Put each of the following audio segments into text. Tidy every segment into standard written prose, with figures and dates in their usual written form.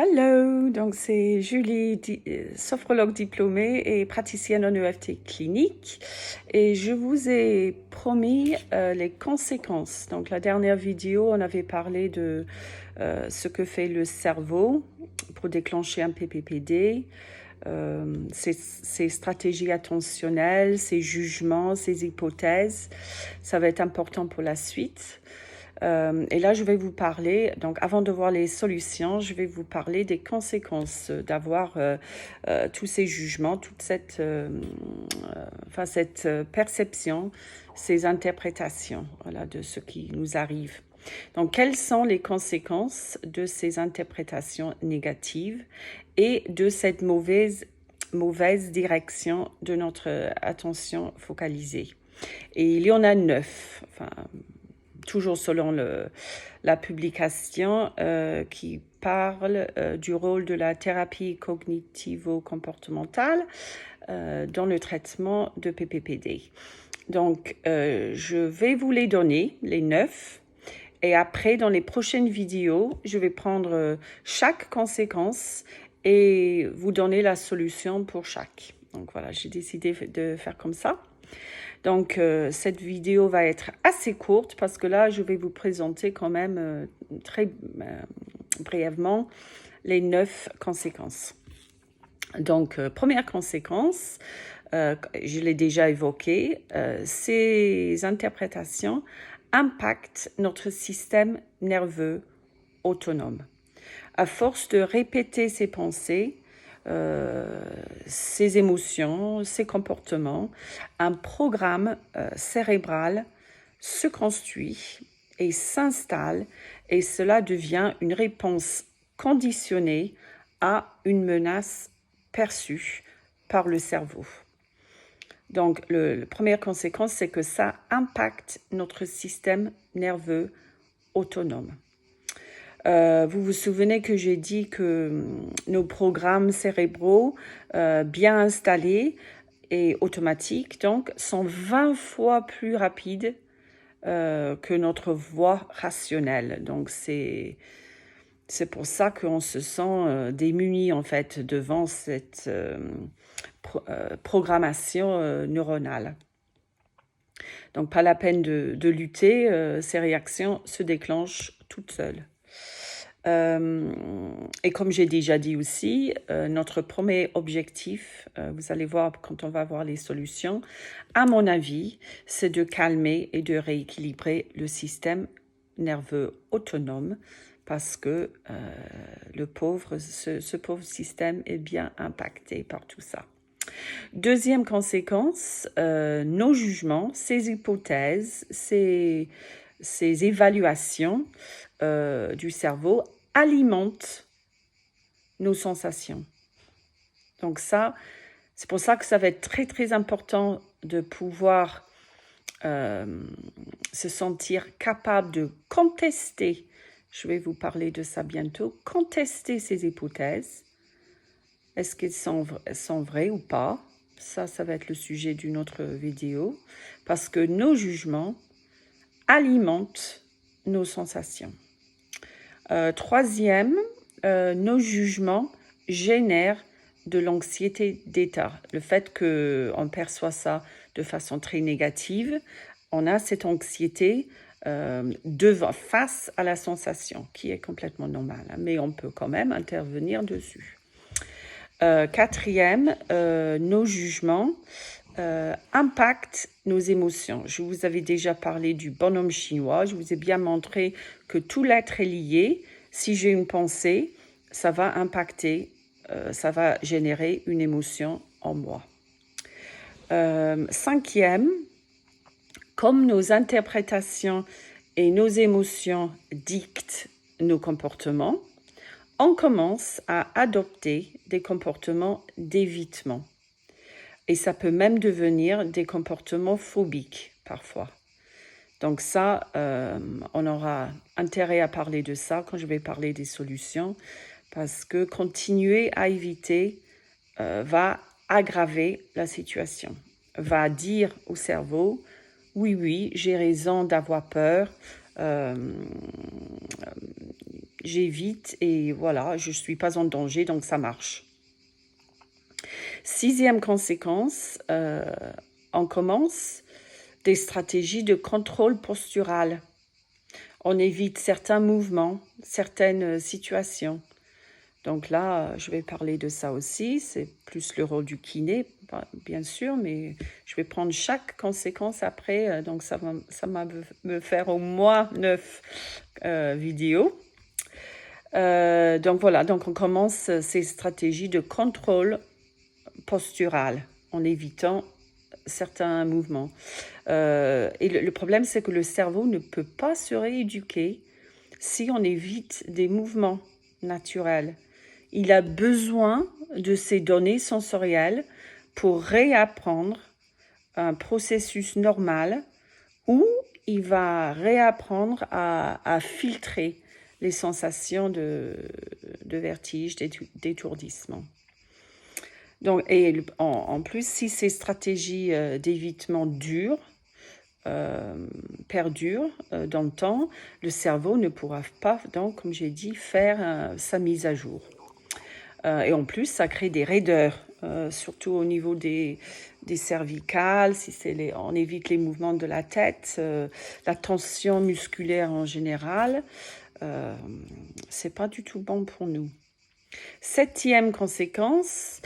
Hello, donc c'est Julie, sophrologue diplômée et praticienne en EFT clinique. Et je vous ai promis les conséquences. Donc la dernière vidéo, on avait parlé de ce que fait le cerveau pour déclencher un PPPD, ses stratégies attentionnelles, ses jugements, ses hypothèses. Ça va être important pour la suite. Et là, je vais vous parler, donc avant de voir les solutions, je vais vous parler des conséquences d'avoir tous ces jugements, toute cette perception, ces interprétations, voilà, de ce qui nous arrive. Donc, quelles sont les conséquences de ces interprétations négatives et de cette mauvaise direction de notre attention focalisée? Et il y en a 9, toujours selon la publication qui parle du rôle de la thérapie cognitivo-comportementale dans le traitement de PPPD. Donc, je vais vous les donner, les 9. Et après, dans les prochaines vidéos, je vais prendre chaque conséquence et vous donner la solution pour chaque. Donc voilà, j'ai décidé de faire comme ça. Donc, cette vidéo va être assez courte parce que là, je vais vous présenter quand même très brièvement les 9 conséquences. Donc, première conséquence, je l'ai déjà évoqué, ces interprétations impactent notre système nerveux autonome. À force de répéter ces pensées, ses émotions, ses comportements, un programme cérébral se construit et s'installe et cela devient une réponse conditionnée à une menace perçue par le cerveau. Donc, la première conséquence, c'est que ça impacte notre système nerveux autonome. Vous vous souvenez que j'ai dit que nos programmes cérébraux bien installés et automatiques donc, sont 20 fois plus rapides que notre voix rationnelle. Donc, c'est pour ça qu'on se sent démuni en fait devant cette programmation neuronale. Donc, pas la peine de lutter, ces réactions se déclenchent toutes seules. Et comme j'ai déjà dit aussi, notre premier objectif, vous allez voir quand on va voir les solutions, à mon avis, c'est de calmer et de rééquilibrer le système nerveux autonome parce que ce pauvre système est bien impacté par tout ça. Deuxième conséquence, nos jugements, ces hypothèses, ces évaluations du cerveau alimentent nos sensations. Donc ça, c'est pour ça que ça va être très très important de pouvoir se sentir capable de contester, je vais vous parler de ça bientôt, contester ces hypothèses. Est-ce qu'elles sont vraies ou pas? Ça va être le sujet d'une autre vidéo. Parce que nos jugements alimentent nos sensations. Troisième, nos jugements génèrent de l'anxiété d'état. Le fait qu'on perçoit ça de façon très négative, on a cette anxiété face à la sensation, qui est complètement normale, hein, mais on peut quand même intervenir dessus. Quatrième, nos jugements impactent nos émotions. Je vous avais déjà parlé du bonhomme chinois. Je vous ai bien montré que tout l'être est lié. Si j'ai une pensée, ça va impacter, ça va générer une émotion en moi. Cinquième, comme nos interprétations et nos émotions dictent nos comportements, on commence à adopter des comportements d'évitement. Et ça peut même devenir des comportements phobiques parfois. Donc ça, on aura intérêt à parler de ça quand je vais parler des solutions, parce que continuer à éviter va aggraver la situation, va dire au cerveau, oui, j'ai raison d'avoir peur, j'évite et voilà, je ne suis pas en danger, donc ça marche. 6e conséquence, on commence des stratégies de contrôle postural. On évite certains mouvements, certaines situations. Donc là, je vais parler de ça aussi. C'est plus le rôle du kiné, bien sûr, mais je vais prendre chaque conséquence après. Donc ça va me faire au moins 9 vidéos. Donc voilà, donc on commence ces stratégies de contrôle postural en évitant certains mouvements. Et le problème, c'est que le cerveau ne peut pas se rééduquer si on évite des mouvements naturels. Il a besoin de ces données sensorielles pour réapprendre un processus normal où il va réapprendre à filtrer les sensations de vertige, d'étourdissement. Donc, et en plus, si ces stratégies d'évitement perdurent dans le temps, le cerveau ne pourra pas, donc, comme j'ai dit, faire sa mise à jour. Et en plus, ça crée des raideurs, surtout au niveau des cervicales, on évite les mouvements de la tête, la tension musculaire en général. C'est pas du tout bon pour nous. 7e conséquence,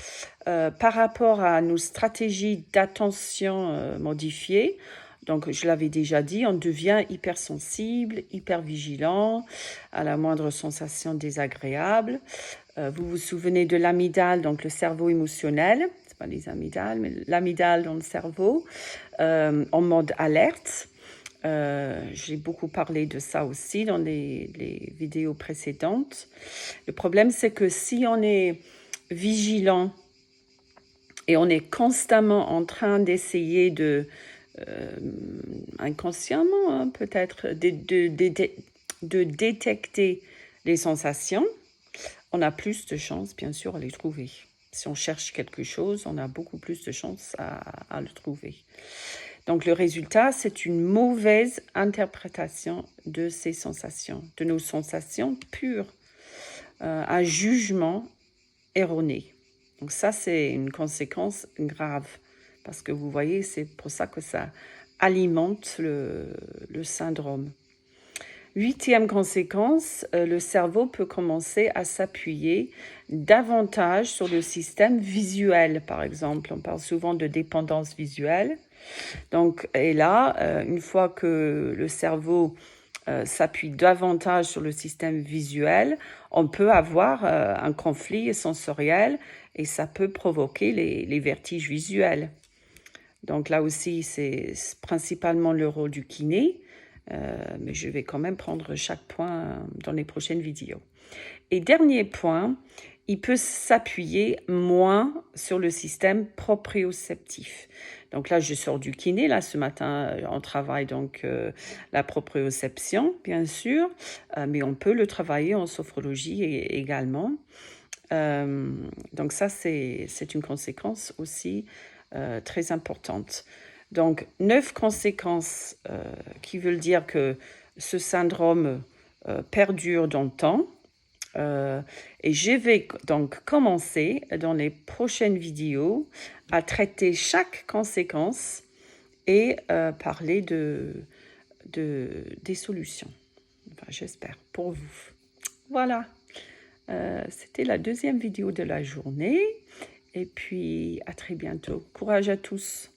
par rapport à nos stratégies d'attention modifiées, donc je l'avais déjà dit, on devient hypersensible, hypervigilant à la moindre sensation désagréable. Vous vous souvenez de l'amygdale, donc le cerveau émotionnel, c'est pas les amygdales, mais l'amygdale dans le cerveau, en mode alerte. J'ai beaucoup parlé de ça aussi dans les vidéos précédentes. Le problème, c'est que si on est vigilant et on est constamment en train d'essayer inconsciemment hein, peut-être, de détecter les sensations, on a plus de chances, bien sûr, à les trouver. Si on cherche quelque chose, on a beaucoup plus de chances à le trouver. Donc, le résultat, c'est une mauvaise interprétation de ces sensations, de nos sensations pures, un jugement erroné. Donc, ça, c'est une conséquence grave parce que vous voyez, c'est pour ça que ça alimente le syndrome. 8e conséquence, le cerveau peut commencer à s'appuyer davantage sur le système visuel, par exemple. On parle souvent de dépendance visuelle. Donc, et là, une fois que le cerveau s'appuie davantage sur le système visuel, on peut avoir un conflit sensoriel et ça peut provoquer les vertiges visuels. Donc là aussi, c'est principalement le rôle du kiné, mais je vais quand même prendre chaque point dans les prochaines vidéos. Et dernier point, il peut s'appuyer moins sur le système proprioceptif. Donc là, je sors du kiné. Là, ce matin, on travaille donc la proprioception, bien sûr, mais on peut le travailler en sophrologie également. Donc ça, c'est une conséquence aussi très importante. Donc, 9 conséquences qui veulent dire que ce syndrome perdure dans le temps. Et je vais donc commencer dans les prochaines vidéos à traiter chaque conséquence et parler des solutions. Enfin, j'espère pour vous. Voilà, c'était la 2e vidéo de la journée. Et puis, à très bientôt. Courage à tous.